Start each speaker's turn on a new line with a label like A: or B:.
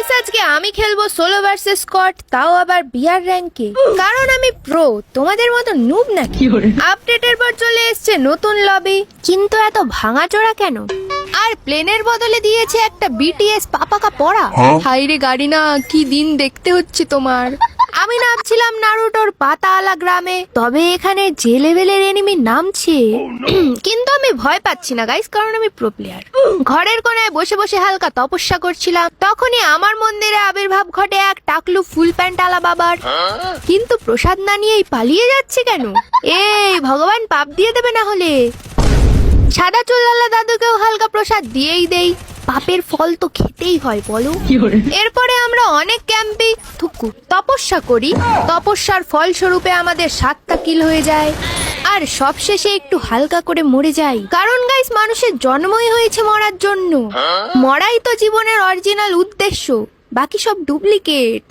A: Guys আজকে আমি খেলবো সোলো ভার্সেস স্কট, তাও আবার বিয়ার র্যাঙ্কে। কারণ আমি প্রো, তোমাদের মতো নুব নাকি। আপডেটের পর চলে এসছে নতুন লবি, কিন্তু এত ভাঙাচোরা কেন? আর প্লেনের বদলে দিয়েছে একটা বিটিএস পাপাকা পড়া। হাইরে গাড়ি না, কি দিন দেখতে হচ্ছে তোমার। আমি নামছিলাম নারুটোর পাতাওয়ালা গ্রামে, তবে এখানে যে লেভেলের এনিমি নামছে, কিন্তু আমি ভয় পাচ্ছি না গাইস, কারণ আমি প্রো প্লেয়ার। ঘরের কোনায় বসে বসে হালকা তপস্যা করছিলাম, তখনই আমার মন্দিরে আবির্ভাব ঘটে এক টাকলু ফুল প্যান্ট আলা বাবার। কিন্তু প্রসাদ না নিয়েই পালিয়ে যাচ্ছে কেন? এই ভগবান পাপ দিয়ে দেবে না হলে। সাদা চুলওয়ালা দাদুকেও হালকা প্রসাদ দিয়েই দেই, পাপের ফল তো খেতেই হয় বলো। এরপরে আমরা অনেক ক্যাম্পিং তপস্যা করি, তপস্যার ফলস্বরূপে আমাদের 7টা কিল হয়ে যায়। আর সবশেষে একটু হালকা করে মরে যাই, কারণ গাইস মানুষের জন্মই হয়েছে মরার জন্য। মরাই তো জীবনের অরিজিনাল উদ্দেশ্য, বাকি সব ডুপ্লিকেট।